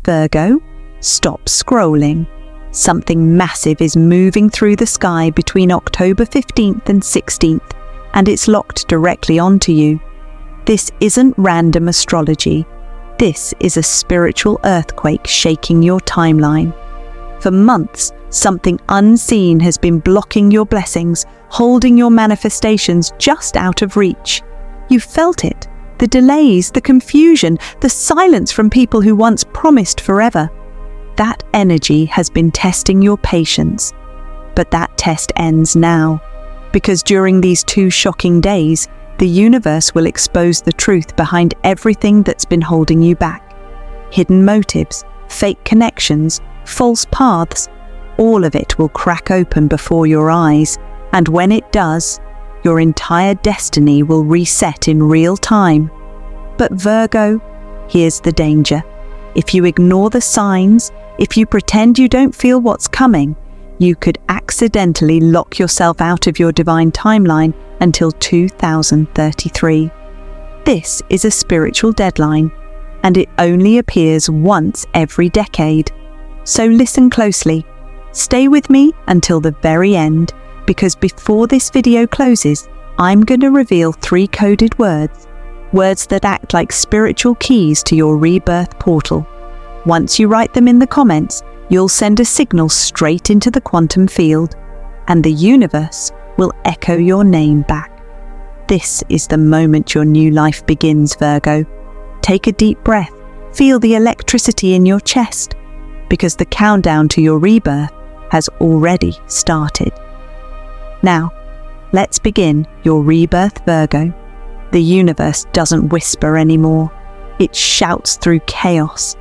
Virgo, stop scrolling. Something massive is moving through the sky between October 15th and 16th, and it's locked directly onto you. This isn't random astrology. This is a spiritual earthquake shaking your timeline. For months, something unseen has been blocking your blessings, holding your manifestations just out of reach. You felt it, the delays, the confusion, the silence from people who once promised forever. That energy has been testing your patience. But that test ends now, because during these 2 shocking days, the universe will expose the truth behind everything that's been holding you back. Hidden motives, fake connections, false paths, all of it will crack open before your eyes, and when it does, your entire destiny will reset in real time. But Virgo, here's the danger. If you ignore the signs, if you pretend you don't feel what's coming, you could accidentally lock yourself out of your divine timeline until 2033. This is a spiritual deadline, and it only appears once every decade. So listen closely. Stay with me until the very end, because before this video closes, I'm going to reveal 3 coded words that act like spiritual keys to your rebirth portal. Once you write them in the comments, you'll send a signal straight into the quantum field, and the universe will echo your name back. This is the moment your new life begins, Virgo. Take a deep breath, feel the electricity in your chest, because the countdown to your rebirth has already started. Now, let's begin your rebirth, Virgo. The universe doesn't whisper anymore. It shouts through chaos.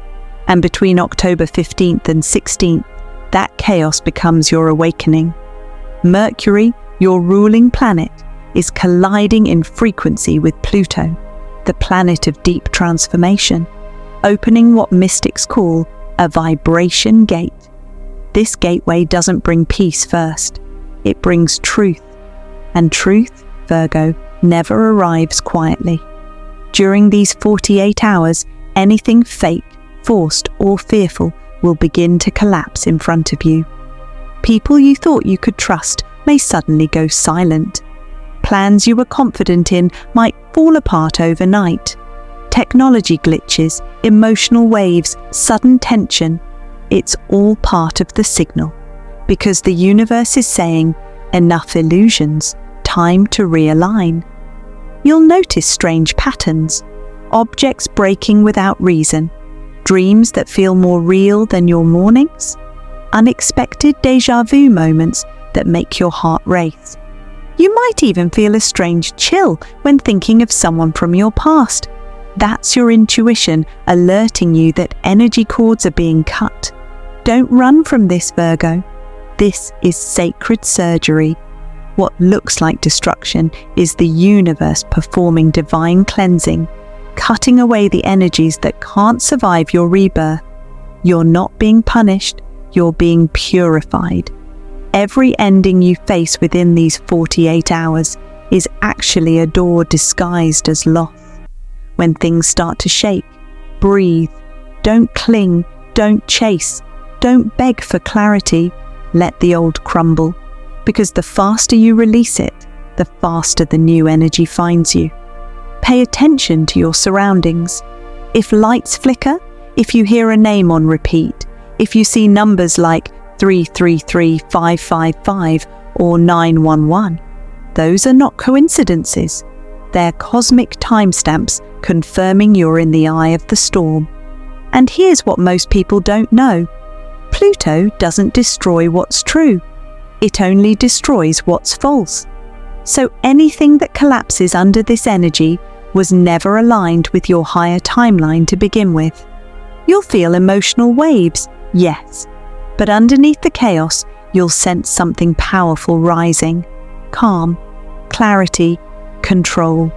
And between October 15th and 16th, that chaos becomes your awakening. Mercury, your ruling planet, is colliding in frequency with Pluto, the planet of deep transformation, opening what mystics call a vibration gate. This gateway doesn't bring peace first. It brings truth. And truth, Virgo, never arrives quietly. During these 48 hours, anything fake, forced or fearful will begin to collapse in front of you. People you thought you could trust may suddenly go silent. Plans you were confident in might fall apart overnight. Technology glitches, emotional waves, sudden tension. It's all part of the signal, because the universe is saying, enough illusions, time to realign. You'll notice strange patterns, objects breaking without reason, dreams that feel more real than your mornings, unexpected déjà vu moments that make your heart race. You might even feel a strange chill when thinking of someone from your past. That's your intuition alerting you that energy cords are being cut. Don't run from this, Virgo. This is sacred surgery. What looks like destruction is the universe performing divine cleansing, cutting away the energies that can't survive your rebirth. You're not being punished, you're being purified. Every ending you face within these 48 hours is actually a door disguised as loss. When things start to shake, breathe. Don't cling, don't chase, don't beg for clarity. Let the old crumble, because the faster you release it, the faster the new energy finds you. Pay attention to your surroundings. If lights flicker, if you hear a name on repeat, if you see numbers like 333, 555 or 911, those are not coincidences. They're cosmic timestamps confirming you're in the eye of the storm. And here's what most people don't know. Pluto doesn't destroy what's true. It only destroys what's false. So anything that collapses under this energy was never aligned with your higher timeline to begin with. You'll feel emotional waves, yes, but underneath the chaos, you'll sense something powerful rising. Calm, clarity, control.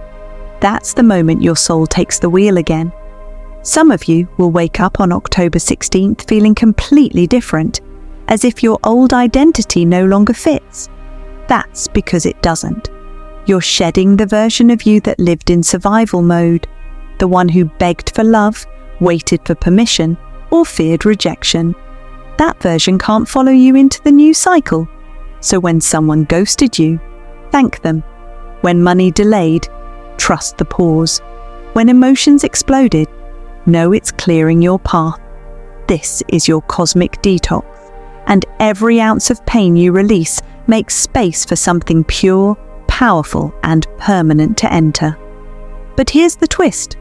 That's the moment your soul takes the wheel again. Some of you will wake up on October 16th feeling completely different, as if your old identity no longer fits. That's because it doesn't. You're shedding the version of you that lived in survival mode, the one who begged for love, waited for permission, and never asked for help. or feared rejection. That version can't follow you into the new cycle. So when someone ghosted you, thank them. When money delayed, trust the pause. When emotions exploded, know it's clearing your path. This is your cosmic detox, and every ounce of pain you release makes space for something pure, powerful, and permanent to enter. But here's the twist.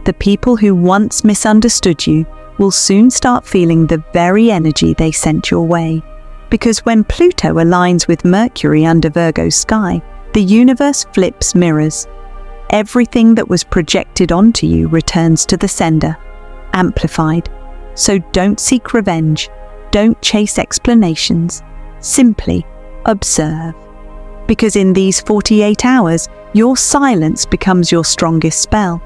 The people who once misunderstood you will soon start feeling the very energy they sent your way. Because when Pluto aligns with Mercury under Virgo's sky, the universe flips mirrors. Everything that was projected onto you returns to the sender, amplified. So don't seek revenge, don't chase explanations, simply observe. Because in these 48 hours, your silence becomes your strongest spell.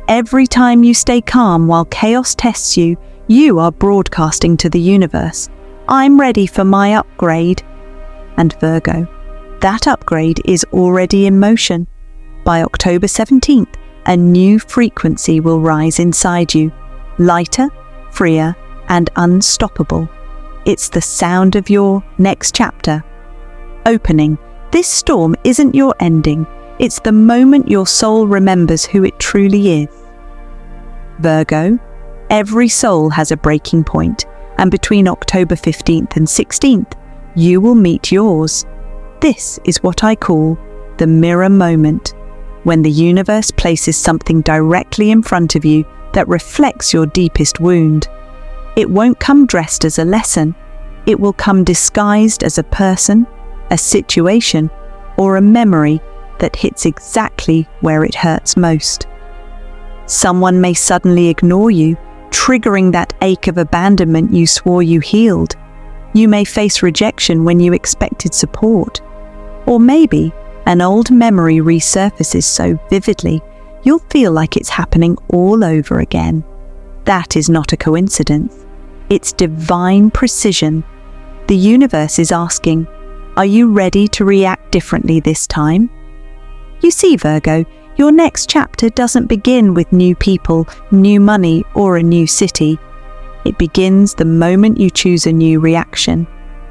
Every time you stay calm while chaos tests you, you are broadcasting to the universe, I'm ready for my upgrade. And Virgo, that upgrade is already in motion. By October 17th, a new frequency will rise inside you, lighter, freer, and unstoppable. It's the sound of your next chapter. Opening. This storm isn't your ending. It's the moment your soul remembers who it truly is. Virgo, every soul has a breaking point, and between October 15th and 16th, you will meet yours. This is what I call the mirror moment, when the universe places something directly in front of you that reflects your deepest wound. It won't come dressed as a lesson. It will come disguised as a person, a situation, or a memory that hits exactly where it hurts most. Someone may suddenly ignore you, triggering that ache of abandonment you swore you healed. You may face rejection when you expected support. Or maybe an old memory resurfaces so vividly, you'll feel like it's happening all over again. That is not a coincidence. It's divine precision. The universe is asking, are you ready to react differently this time? You see, Virgo, your next chapter doesn't begin with new people, new money, or a new city. It begins the moment you choose a new reaction.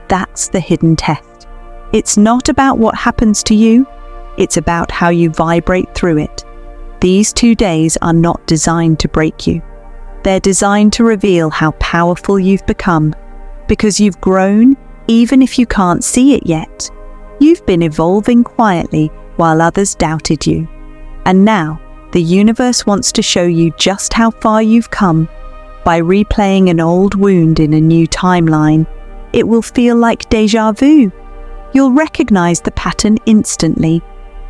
That's the hidden test. It's not about what happens to you, it's about how you vibrate through it. These 2 days are not designed to break you. They're designed to reveal how powerful you've become, because you've grown even if you can't see it yet. You've been evolving quietly while others doubted you. And now, the universe wants to show you just how far you've come. By replaying an old wound in a new timeline, it will feel like déjà vu. You'll recognize the pattern instantly.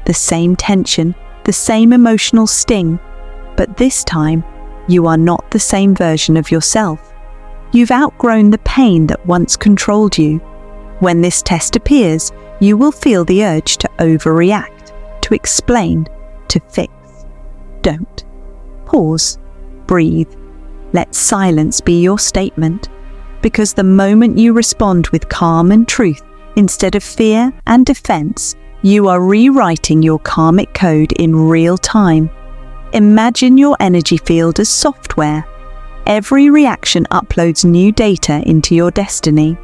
The same tension, the same emotional sting. But this time, you are not the same version of yourself. You've outgrown the pain that once controlled you. When this test appears, you will feel the urge to overreact, to explain, to fix. Don't. Pause. Breathe. Let silence be your statement. Because the moment you respond with calm and truth, instead of fear and defense, you are rewriting your karmic code in real time. Imagine your energy field as software. Every reaction uploads new data into your destiny.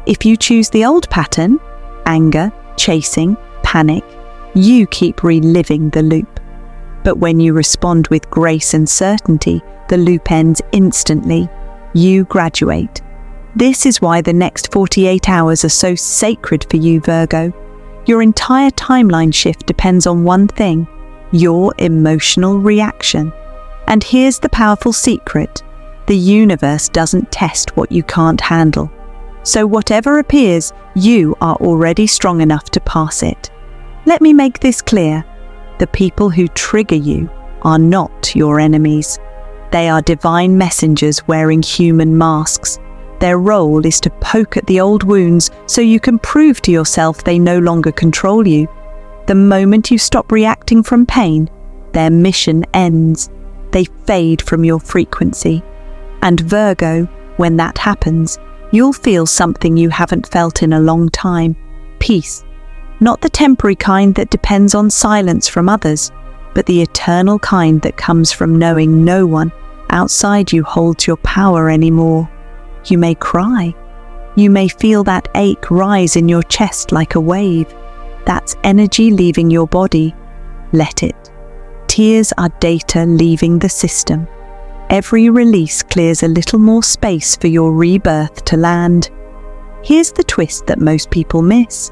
If you choose the old pattern, anger, chasing, panic, you keep reliving the loop. But when you respond with grace and certainty, the loop ends instantly. You graduate. This is why the next 48 hours are so sacred for you, Virgo. Your entire timeline shift depends on one thing: your emotional reaction. And here's the powerful secret: the universe doesn't test what you can't handle. So whatever appears, you are already strong enough to pass it. Let me make this clear. The people who trigger you are not your enemies. They are divine messengers wearing human masks. Their role is to poke at the old wounds so you can prove to yourself they no longer control you. The moment you stop reacting from pain, their mission ends. They fade from your frequency. And Virgo, when that happens, you'll feel something you haven't felt in a long time: peace. Not the temporary kind that depends on silence from others, but the eternal kind that comes from knowing no one, outside you holds your power anymore. You may cry. You may feel that ache rise in your chest like a wave. That's energy leaving your body. Let it. Tears are data leaving the system. Every release clears a little more space for your rebirth to land. Here's the twist that most people miss.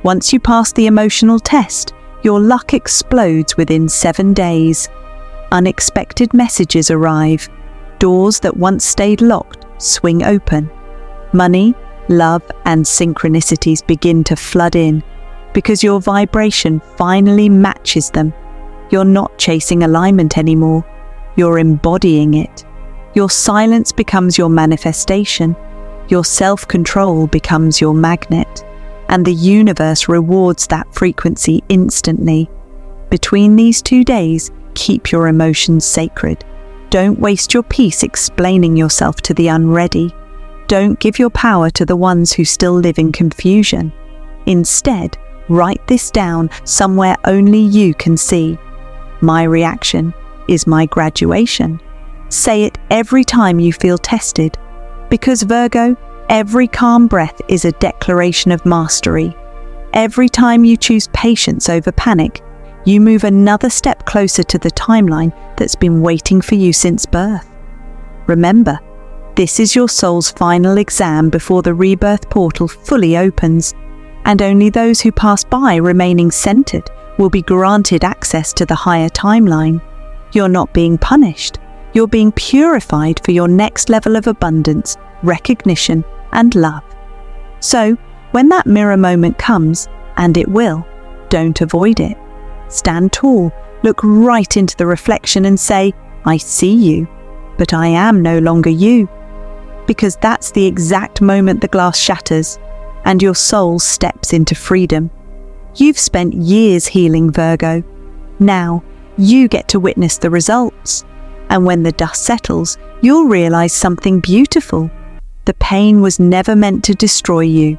Once you pass the emotional test, your luck explodes within 7 days. Unexpected messages arrive. Doors that once stayed locked swing open. Money, love, and synchronicities begin to flood in because your vibration finally matches them. You're not chasing alignment anymore. You're embodying it. Your silence becomes your manifestation. Your self-control becomes your magnet. And the universe rewards that frequency instantly. Between these 2 days, keep your emotions sacred. Don't waste your peace explaining yourself to the unready. Don't give your power to the ones who still live in confusion. Instead, write this down somewhere only you can see. My reaction is my graduation. Say it every time you feel tested. Because Virgo, every calm breath is a declaration of mastery. Every time you choose patience over panic, you move another step closer to the timeline that's been waiting for you since birth. Remember, this is your soul's final exam before the rebirth portal fully opens, and only those who pass by remaining centered will be granted access to the higher timeline. You're not being punished. You're being purified for your next level of abundance, recognition, and love. So, when that mirror moment comes, and it will, don't avoid it. Stand tall, look right into the reflection and say, I see you, but I am no longer you. Because that's the exact moment the glass shatters, and your soul steps into freedom. You've spent years healing, Virgo. Now, you get to witness the results. And when the dust settles, you'll realize something beautiful. The pain was never meant to destroy you.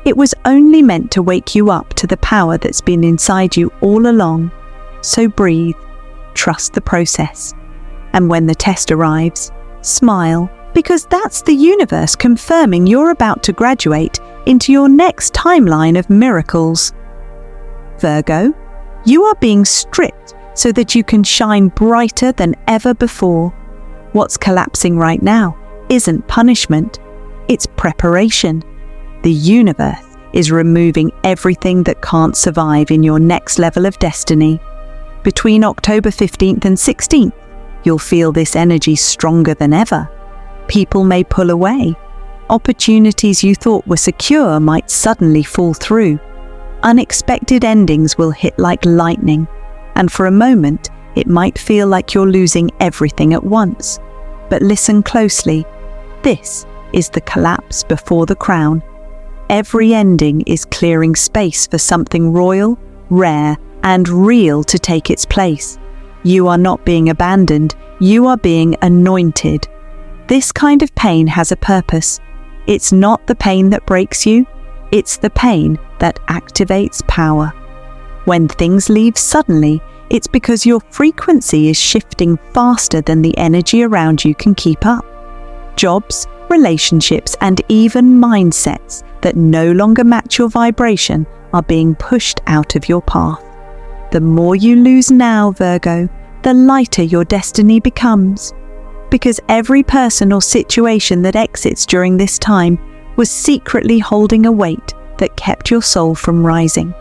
It was only meant to wake you up to the power that's been inside you all along. So breathe, trust the process. And when the test arrives, smile, because that's the universe confirming you're about to graduate into your next timeline of miracles. Virgo, you are being stripped so that you can shine brighter than ever before. What's collapsing right now isn't punishment, it's preparation. The universe is removing everything that can't survive in your next level of destiny. Between October 15th and 16th, you'll feel this energy stronger than ever. People may pull away. Opportunities you thought were secure might suddenly fall through. Unexpected endings will hit like lightning, and for a moment, it might feel like you're losing everything at once. But listen closely. This is the collapse before the crown. Every ending is clearing space for something royal, rare, and real to take its place. You are not being abandoned, you are being anointed. This kind of pain has a purpose. It's not the pain that breaks you, it's the pain that activates power. When things leave suddenly, it's because your frequency is shifting faster than the energy around you can keep up. Jobs, relationships, and even mindsets that no longer match your vibration are being pushed out of your path. The more you lose now, Virgo, the lighter your destiny becomes. Because every person or situation that exits during this time was secretly holding a weight that kept your soul from rising.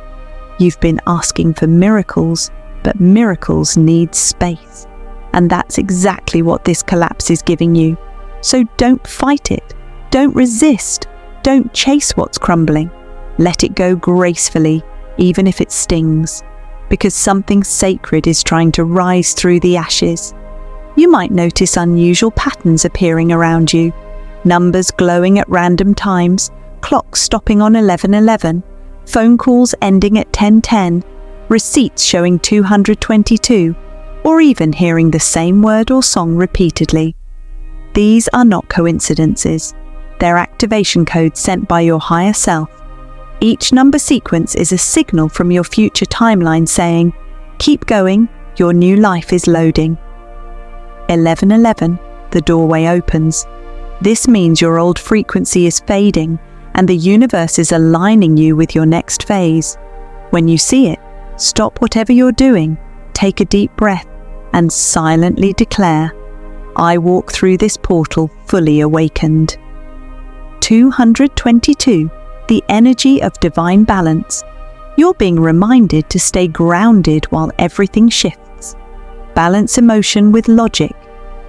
You've been asking for miracles, but miracles need space. And that's exactly what this collapse is giving you. So don't fight it. Don't resist. Don't chase what's crumbling. Let it go gracefully, even if it stings. Because something sacred is trying to rise through the ashes. You might notice unusual patterns appearing around you. Numbers glowing at random times, clocks stopping on 11:11, phone calls ending at 10:10, receipts showing 222, or even hearing the same word or song repeatedly. These are not coincidences. They're activation codes sent by your higher self. Each number sequence is a signal from your future timeline saying, "Keep going, your new life is loading." 1111, the doorway opens. This means your old frequency is fading and the universe is aligning you with your next phase. When you see it, stop whatever you're doing, take a deep breath, and silently declare, I walk through this portal fully awakened. 222. The energy of divine balance. You're being reminded to stay grounded while everything shifts. Balance emotion with logic.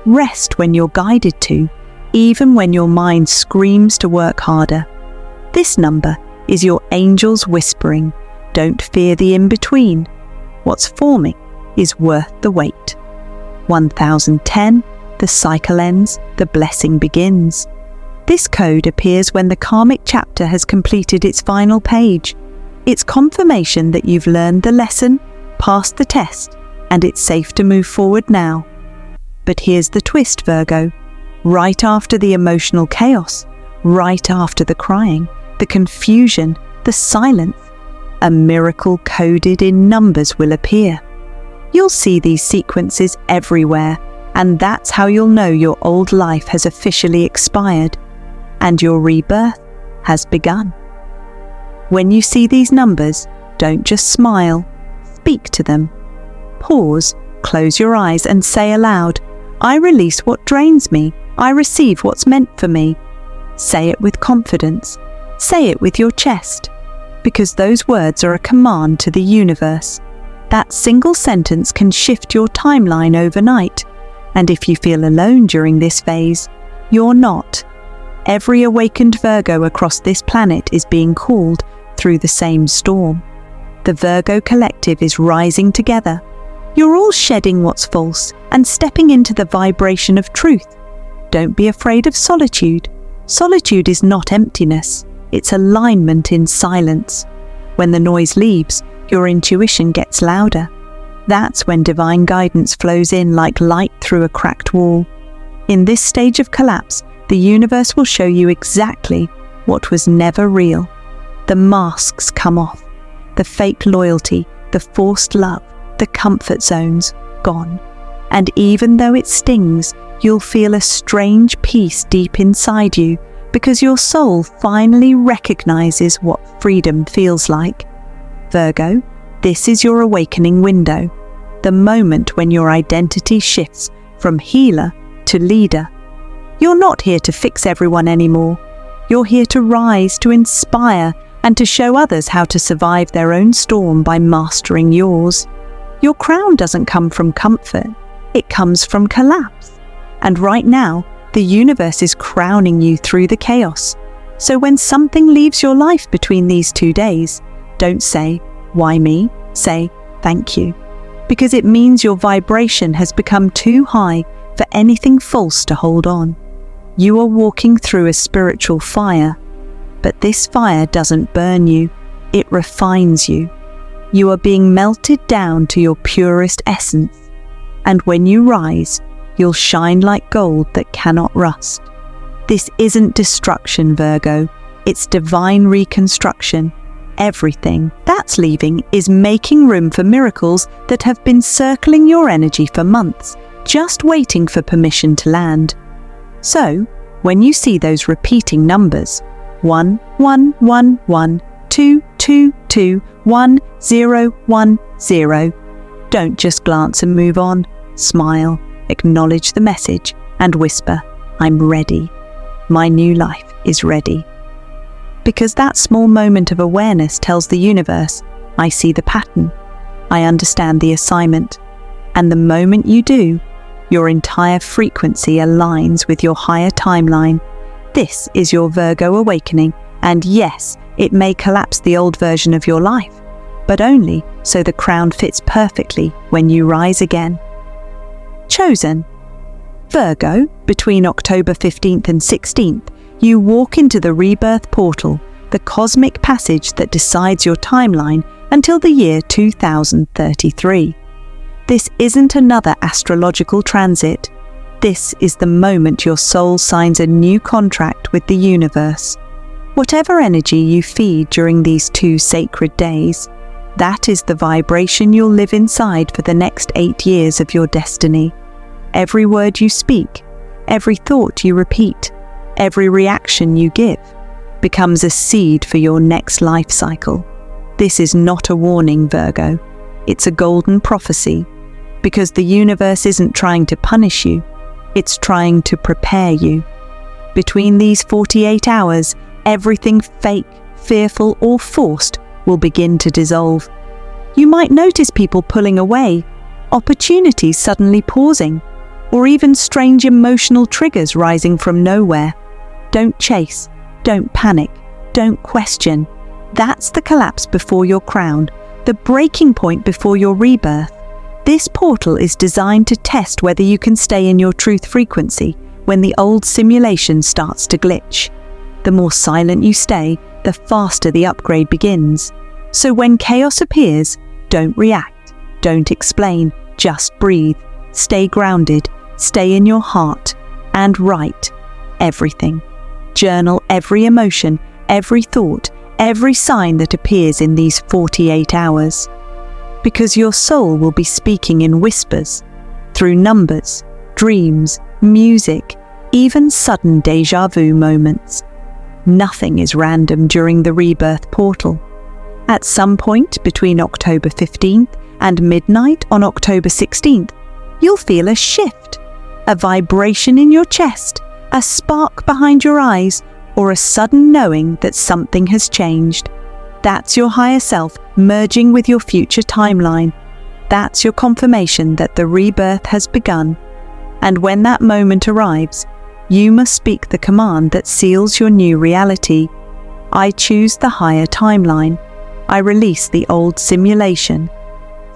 Rest when you're guided to, even when your mind screams to work harder. This number is your angels whispering, don't fear the in-between. What's forming is worth the wait. 1010. The cycle ends, the blessing begins. This code appears when the karmic chapter has completed its final page. It's confirmation that you've learned the lesson, passed the test, and it's safe to move forward now. But here's the twist, Virgo. Right after the emotional chaos, right after the crying, the confusion, the silence, a miracle coded in numbers will appear. You'll see these sequences everywhere, and that's how you'll know your old life has officially expired and your rebirth has begun. When you see these numbers, don't just smile, speak to them. Pause, close your eyes and say aloud, I release what drains me, I receive what's meant for me. Say it with confidence, say it with your chest, because those words are a command to the universe. That single sentence can shift your timeline overnight, and if you feel alone during this phase, you're not. Every awakened Virgo across this planet is being called through the same storm. The Virgo collective is rising together. You're all shedding what's false and stepping into the vibration of truth. Don't be afraid of solitude. Solitude is not emptiness, it's alignment in silence. When the noise leaves, your intuition gets louder. That's when divine guidance flows in like light through a cracked wall. In this stage of collapse, the universe will show you exactly what was never real. The masks come off, the fake loyalty, the forced love, the comfort zones gone. And even though it stings, you'll feel a strange peace deep inside you because your soul finally recognizes what freedom feels like. Virgo, this is your awakening window, the moment when your identity shifts from healer to leader. You're not here to fix everyone anymore. You're here to rise, to inspire, and to show others how to survive their own storm by mastering yours. Your crown doesn't come from comfort, it comes from collapse. And right now, the universe is crowning you through the chaos. So when something leaves your life between these 2 days, don't say, why me? Say, thank you. Because it means your vibration has become too high for anything false to hold on. You are walking through a spiritual fire, but this fire doesn't burn you, it refines you. You are being melted down to your purest essence, and when you rise, you'll shine like gold that cannot rust. This isn't destruction, Virgo, it's divine reconstruction. Everything that's leaving is making room for miracles that have been circling your energy for months, just waiting for permission to land. So, when you see those repeating numbers, 1, 1, 1, 1, 2, 2, 2, 1, 0, 1, 0, don't just glance and move on. Smile, acknowledge the message, and whisper, I'm ready. My new life is ready. Because that small moment of awareness tells the universe, I see the pattern, I understand the assignment, and the moment you do, your entire frequency aligns with your higher timeline. This is your Virgo awakening, and yes, it may collapse the old version of your life, but only so the crown fits perfectly when you rise again. Chosen. Virgo, between October 15th and 16th, you walk into the Rebirth Portal, the cosmic passage that decides your timeline until the year 2033. This isn't another astrological transit. This is the moment your soul signs a new contract with the universe. Whatever energy you feed during these 2 sacred days, that is the vibration you'll live inside for the next 8 years of your destiny. every word you speak, every thought you repeat, every reaction you give, becomes a seed for your next life cycle. This is not a warning, Virgo. It's a golden prophecy, because the universe isn't trying to punish you, it's trying to prepare you. Between these 48 hours, everything fake, fearful, or forced will begin to dissolve. You might notice people pulling away, opportunities suddenly pausing, or even strange emotional triggers rising from nowhere. Don't chase, don't panic, don't question. That's the collapse before you're crowned, the breaking point before your rebirth. This portal is designed to test whether you can stay in your truth frequency when the old simulation starts to glitch. The more silent you stay, the faster the upgrade begins. So when chaos appears, don't react, don't explain, just breathe, stay grounded, stay in your heart, and write everything. Journal every emotion, every thought, every sign that appears in these 48 hours. Because your soul will be speaking in whispers, through numbers, dreams, music, even sudden déjà vu moments. Nothing is random during the Rebirth Portal. At some point between October 15th and midnight on October 16th, you'll feel a shift, a vibration in your chest, a spark behind your eyes, or a sudden knowing that something has changed. That's your higher self merging with your future timeline. That's your confirmation that the rebirth has begun. And when that moment arrives, you must speak the command that seals your new reality. I choose the higher timeline. I release the old simulation.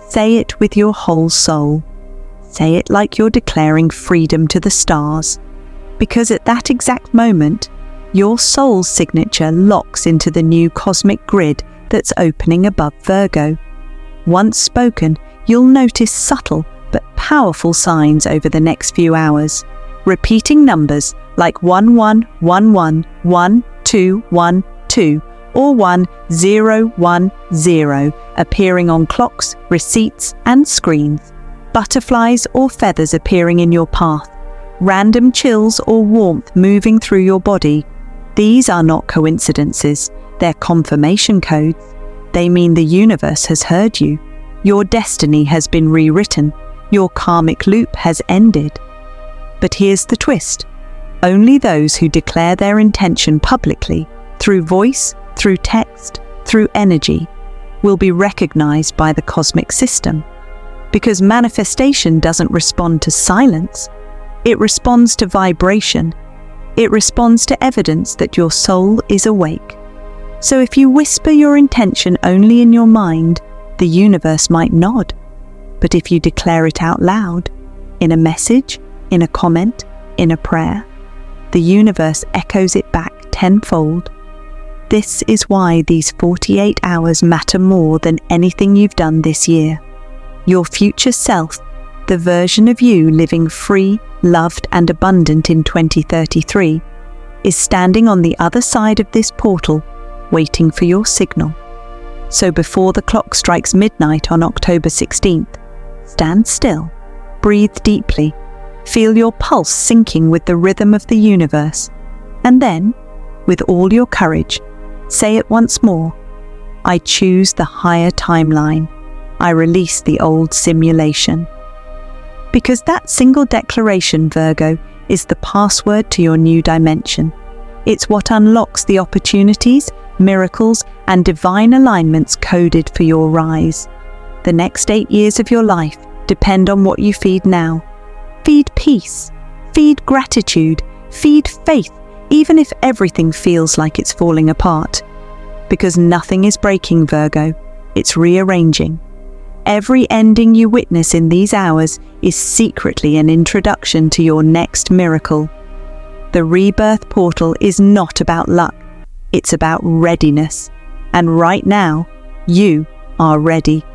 Say it with your whole soul. Say it like you're declaring freedom to the stars. Because at that exact moment, your soul's signature locks into the new cosmic grid that's opening above Virgo. Once spoken, you'll notice subtle but powerful signs over the next few hours. Repeating numbers like 1111, 1212, or 1010 appearing on clocks, receipts, and screens. Butterflies or feathers appearing in your path. Random chills or warmth moving through your body. These are not coincidences, they're confirmation codes. They mean the universe has heard you. Your destiny has been rewritten. Your karmic loop has ended. But here's the twist. Only those who declare their intention publicly, through voice, through text, through energy, will be recognized by the cosmic system. Because manifestation doesn't respond to silence. It responds to vibration. It responds to evidence that your soul is awake. So if you whisper your intention only in your mind, the universe might nod. But if you declare it out loud, in a message, in a comment, in a prayer, the universe echoes it back tenfold. This is why these 48 hours matter more than anything you've done this year. Your future self, the version of you living free, loved and abundant in 2033, is standing on the other side of this portal, waiting for your signal. So before the clock strikes midnight on October 16th, stand still, breathe deeply, feel your pulse syncing with the rhythm of the universe, and then, with all your courage, say it once more. I choose the higher timeline. I release the old simulation. Because that single declaration, Virgo, is the password to your new dimension. It's what unlocks the opportunities, miracles, and divine alignments coded for your rise. The next 8 years of your life depend on what you feed now. Feed peace, feed gratitude, feed faith, even if everything feels like it's falling apart. Because nothing is breaking, Virgo, it's rearranging. Every ending you witness in these hours is secretly an introduction to your next miracle. The Rebirth Portal is not about luck, it's about readiness. And right now, you are ready.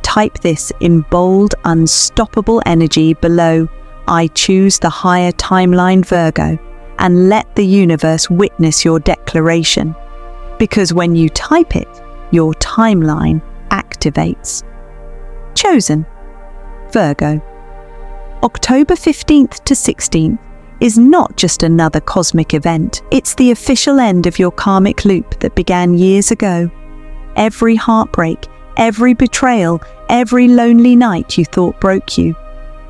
Type this in bold, unstoppable energy below, I choose the higher timeline, Virgo, and let the universe witness your declaration. Because when you type it, your timeline activates. Chosen, Virgo. October 15th to 16th is not just another cosmic event, it's the official end of your karmic loop that began years ago. Every heartbreak, every betrayal, every lonely night you thought broke you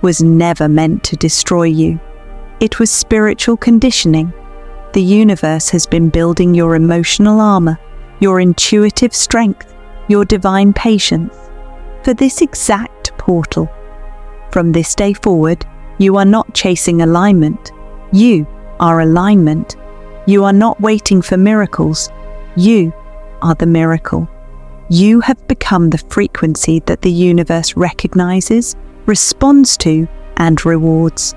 was never meant to destroy you. It was spiritual conditioning. The universe has been building your emotional armor, your intuitive strength, your divine patience for this exact portal. From this day forward, you are not chasing alignment. You are alignment. You are not waiting for miracles. You are the miracle. You have become the frequency that the universe recognizes, responds to, and rewards.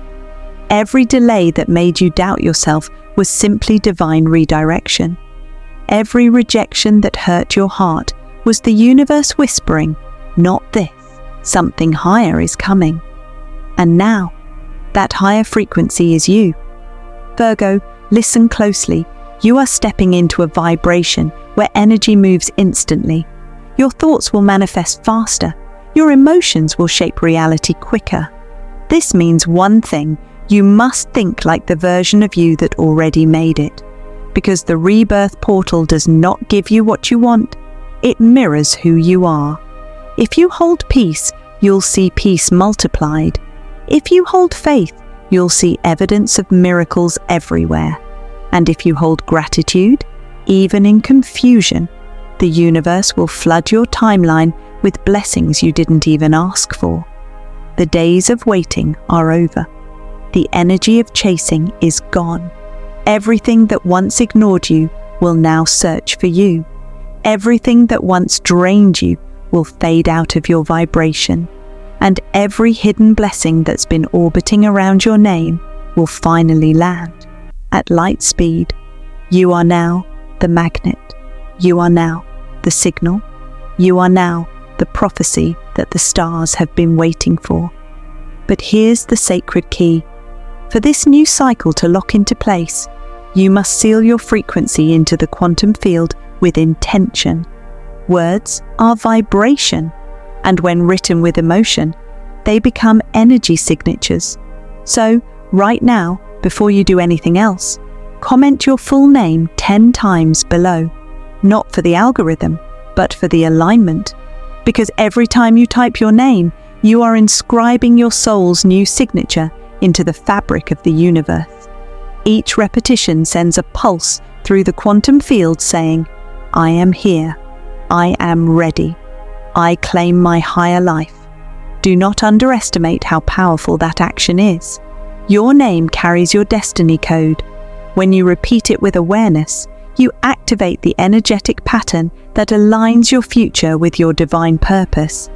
Every delay that made you doubt yourself was simply divine redirection. Every rejection that hurt your heart was the universe whispering, "Not this, something higher is coming." And now, that higher frequency is you. Virgo, listen closely. You are stepping into a vibration where energy moves instantly. Your thoughts will manifest faster. Your emotions will shape reality quicker. This means one thing: you must think like the version of you that already made it. Because the rebirth portal does not give you what you want, it mirrors who you are. If you hold peace, you'll see peace multiplied. If you hold faith, you'll see evidence of miracles everywhere. And if you hold gratitude, even in confusion, the universe will flood your timeline with blessings you didn't even ask for. The days of waiting are over. The energy of chasing is gone. Everything that once ignored you will now search for you. Everything that once drained you will fade out of your vibration. And every hidden blessing that's been orbiting around your name will finally land at light speed. You are now the magnet. You are now the signal. You are now the prophecy that the stars have been waiting for. But here's the sacred key. For this new cycle to lock into place, you must seal your frequency into the quantum field with intention. Words are vibration, and when written with emotion, they become energy signatures. So, right now, before you do anything else, comment your full name 10 times below. Not for the algorithm, but for the alignment. Because every time you type your name, you are inscribing your soul's new signature into the fabric of the universe. Each repetition sends a pulse through the quantum field saying, "I am here. I am ready. I claim my higher life." Do not underestimate how powerful that action is. Your name carries your destiny code. When you repeat it with awareness, you activate the energetic pattern that aligns your future with your divine purpose.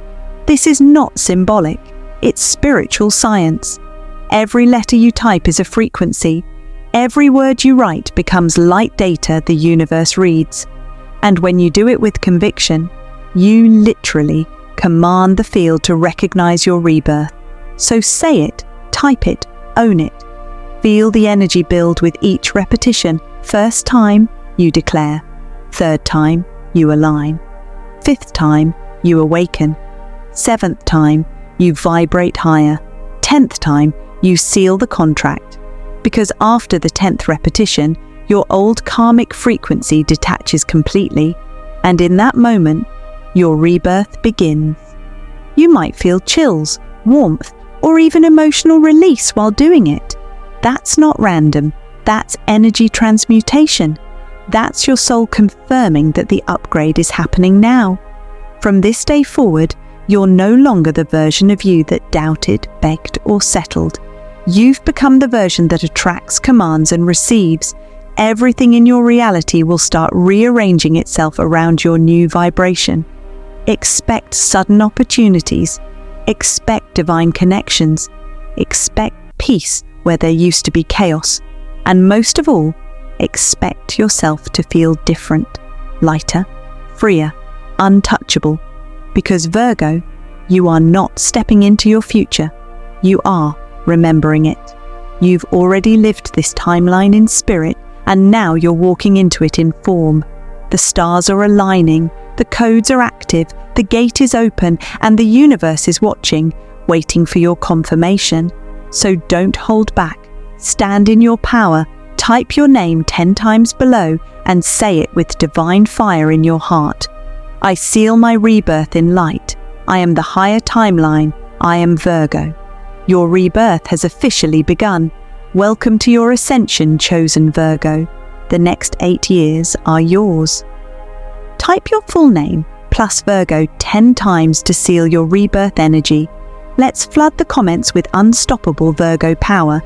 This is not symbolic, it's spiritual science. Every letter you type is a frequency. Every word you write becomes light data the universe reads. And when you do it with conviction, you literally command the field to recognize your rebirth. So say it, type it, own it. Feel the energy build with each repetition. First time, you declare. Third time, you align. Fifth time, you awaken. Seventh time, you vibrate higher. 10th time, you seal the contract. Because after the 10th repetition, your old karmic frequency detaches completely, and in that moment, your rebirth begins. You might feel chills, warmth, or even emotional release while doing it. That's not random, that's energy transmutation. That's your soul confirming that the upgrade is happening now. From this day forward, you're no longer the version of you that doubted, begged, or settled. You've become the version that attracts, commands, and receives. Everything in your reality will start rearranging itself around your new vibration. Expect sudden opportunities. Expect divine connections. Expect peace where there used to be chaos. And most of all, expect yourself to feel different, lighter, freer, untouchable. Because Virgo, you are not stepping into your future. You are remembering it. You've already lived this timeline in spirit, and now you're walking into it in form. The stars are aligning, the codes are active, the gate is open, and the universe is watching, waiting for your confirmation. So don't hold back. Stand in your power, type your name 10 times below, and say it with divine fire in your heart. I seal my rebirth in light. I am the higher timeline. I am Virgo. Your rebirth has officially begun. Welcome to your ascension, chosen Virgo. The next 8 years are yours. Type your full name plus Virgo 10 times to seal your rebirth energy. Let's flood the comments with unstoppable Virgo power